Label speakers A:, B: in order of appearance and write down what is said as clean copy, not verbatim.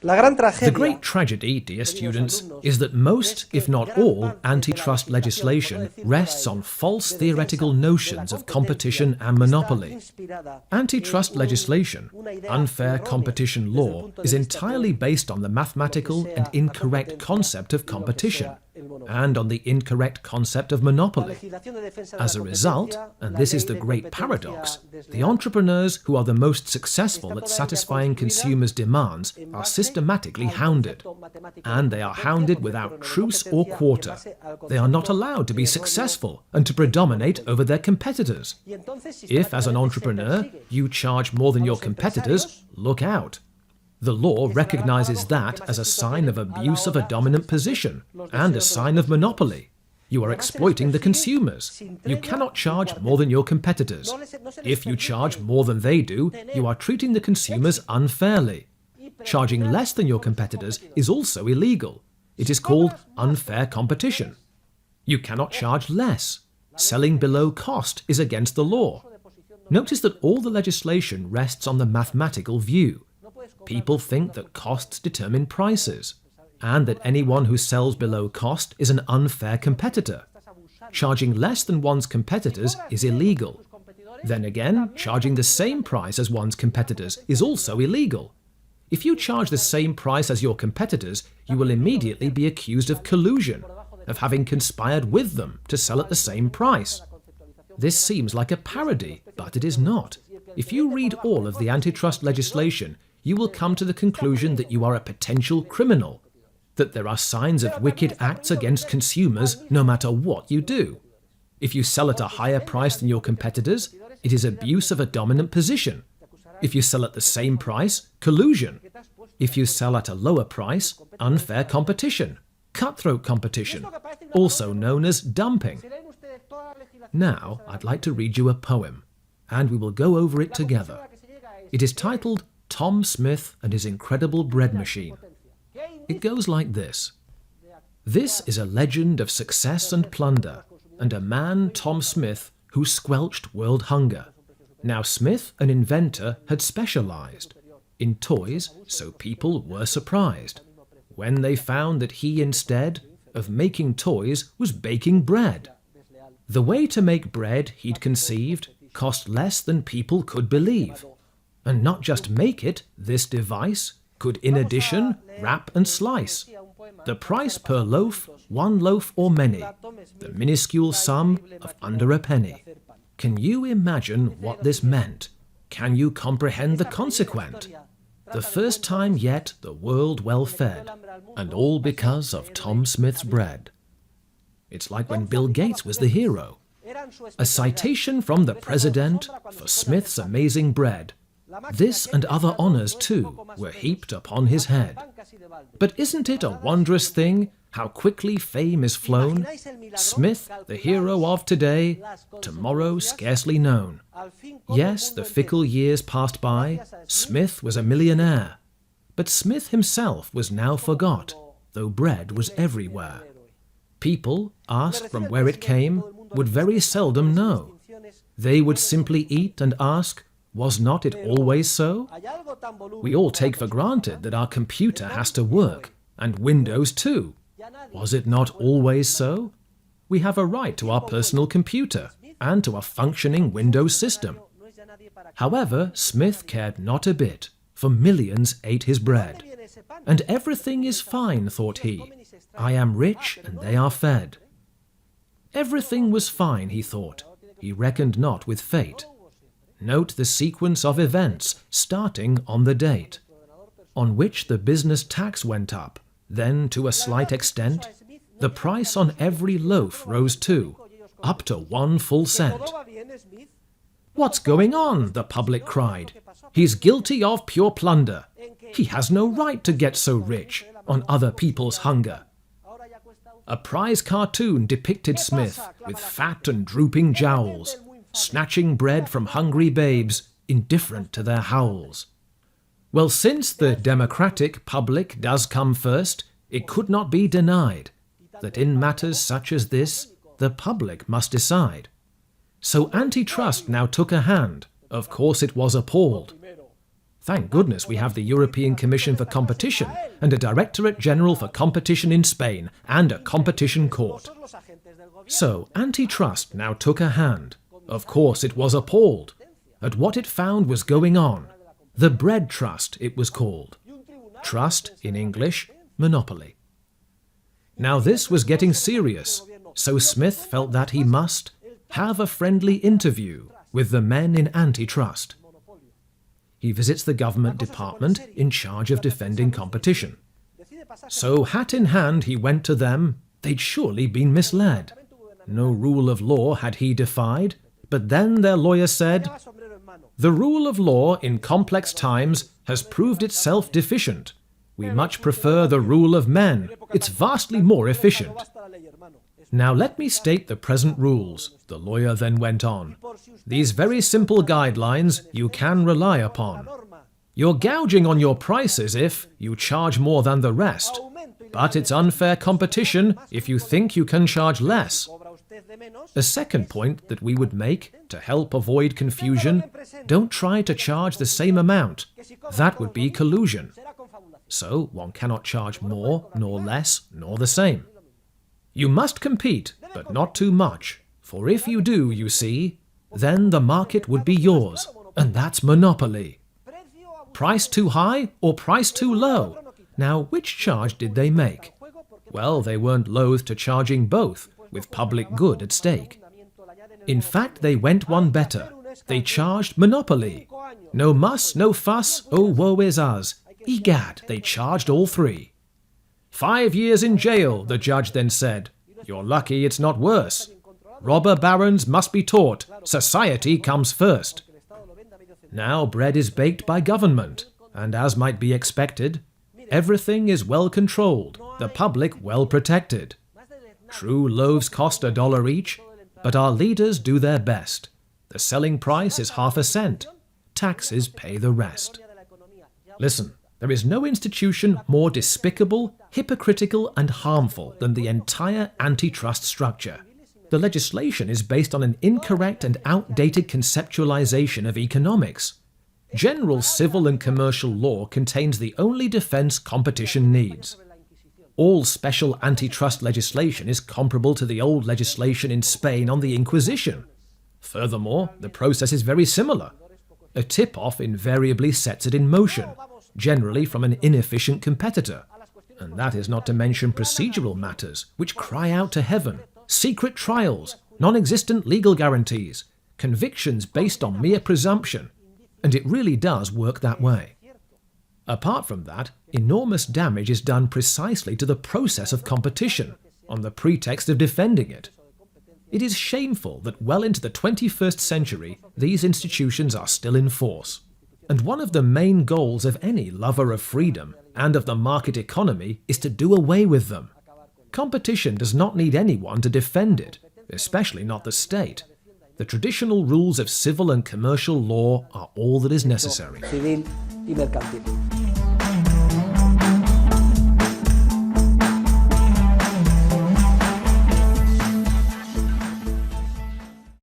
A: The great tragedy, dear students, is that most, if not all, antitrust legislation rests on false theoretical notions of competition and monopoly. Antitrust legislation, unfair competition law, is entirely based on the mathematical and incorrect concept of competition, and on the incorrect concept of monopoly. As a result, and this is the great paradox, the entrepreneurs who are the most successful at satisfying consumers' demands are systematically hounded. And they are hounded without truce or quarter. They are not allowed to be successful and to predominate over their competitors. If, as an entrepreneur, you charge more than your competitors, look out. The law recognizes that as a sign of abuse of a dominant position and a sign of monopoly. You are exploiting the consumers. You cannot charge more than your competitors. If you charge more than they do, you are treating the consumers unfairly. Charging less than your competitors is also illegal. It is called unfair competition. You cannot charge less. Selling below cost is against the law. Notice that all the legislation rests on the mathematical view. People think that costs determine prices, and that anyone who sells below cost is an unfair competitor. Charging less than one's competitors is illegal. Then again, charging the same price as one's competitors is also illegal. If you charge the same price as your competitors, you will immediately be accused of collusion, of having conspired with them to sell at the same price. This seems like a parody, but it is not. If you read all of the antitrust legislation, you will come to the conclusion that you are a potential criminal, that there are signs of wicked acts against consumers no matter what you do. If you sell at a higher price than your competitors, it is abuse of a dominant position. If you sell at the same price, collusion. If you sell at a lower price, unfair competition, cutthroat competition, also known as dumping. Now, I'd like to read you a poem, and we will go over it together. It is titled Tom Smith and His Incredible Bread Machine. It goes like this. This is a legend of success and plunder, and a man, Tom Smith, who squelched world hunger. Now Smith, an inventor, had specialized in toys, so people were surprised when they found that he, instead of making toys, was baking bread. The way to make bread, he'd conceived, cost less than people could believe. And not just make it, this device could in addition wrap and slice. The price per loaf, one loaf or many, the minuscule sum of under a penny. Can you imagine what this meant? Can you comprehend the consequent? The first time yet the world well fed, and all because of Tom Smith's bread. It's like when Bill Gates was the hero. A citation from the president for Smith's amazing bread. This and other honors, too, were heaped upon his head. But isn't it a wondrous thing how quickly fame is flown? Smith, the hero of today, tomorrow scarcely known. Yes, the fickle years passed by, Smith was a millionaire. But Smith himself was now forgot, though bread was everywhere. People, asked from where it came, would very seldom know. They would simply eat and ask, was not it always so? We all take for granted that our computer has to work, and Windows too. Was it not always so? We have a right to our personal computer, and to a functioning Windows system. However, Smith cared not a bit, for millions ate his bread. And everything is fine, thought he. I am rich, and they are fed. Everything was fine, he thought. He reckoned not with fate. Note the sequence of events, starting on the date, on which the business tax went up. Then, to a slight extent, the price on every loaf rose too, up to 1 full cent. What's going on? The public cried. He's guilty of pure plunder. He has no right to get so rich on other people's hunger. A prize cartoon depicted Smith with fat and drooping jowls, snatching bread from hungry babes, indifferent to their howls. Well, since the democratic public does come first, it could not be denied that in matters such as this, the public must decide. So antitrust now took a hand. Of course it was appalled. Thank goodness we have the European Commission for Competition and a Directorate General for Competition in Spain and a competition court. So antitrust now took a hand. Of course it was appalled at what it found was going on. The bread trust, it was called. Trust, in English, monopoly. Now this was getting serious, so Smith felt that he must have a friendly interview with the men in antitrust. He visits the government department in charge of defending competition. So hat in hand he went to them. They'd surely been misled. No rule of law had he defied, but then their lawyer said, "The rule of law in complex times has proved itself deficient. We much prefer the rule of men. It's vastly more efficient." Now let me state the present rules, the lawyer then went on. These very simple guidelines you can rely upon. You're gouging on your prices if you charge more than the rest, but it's unfair competition if you think you can charge less. A second point that we would make to help avoid confusion, don't try to charge the same amount. That would be collusion. So one cannot charge more, nor less, nor the same. You must compete, but not too much, for if you do, you see, then the market would be yours, and that's monopoly. Price too high or price too low? Now, which charge did they make? Well, they weren't loath to charging both, with public good at stake. In fact, they went one better. They charged monopoly. No muss, no fuss, oh woe is us. Egad, they charged all three. 5 years in jail, the judge then said. You're lucky it's not worse. Robber barons must be taught. Society comes first. Now bread is baked by government, and as might be expected, everything is well controlled, the public well protected. True, loaves cost $1 each, but our leaders do their best. The selling price is half a cent. Taxes pay the rest. Listen. There is no institution more despicable, hypocritical and harmful than the entire antitrust structure. The legislation is based on an incorrect and outdated conceptualization of economics. General civil and commercial law contains the only defense competition needs. All special antitrust legislation is comparable to the old legislation in Spain on the Inquisition. Furthermore, the process is very similar. A tip-off invariably sets it in motion, generally from an inefficient competitor. And that is not to mention procedural matters, which cry out to heaven, secret trials, non-existent legal guarantees, convictions based on mere presumption. And it really does work that way. Apart from that, enormous damage is done precisely to the process of competition, on the pretext of defending it. It is shameful that well into the 21st century, these institutions are still in force. And one of the main goals of any lover of freedom and of the market economy is to do away with them. Competition does not need anyone to defend it, especially not the state. The traditional rules of civil and commercial law are all that is necessary.
B: Civil y mercantil.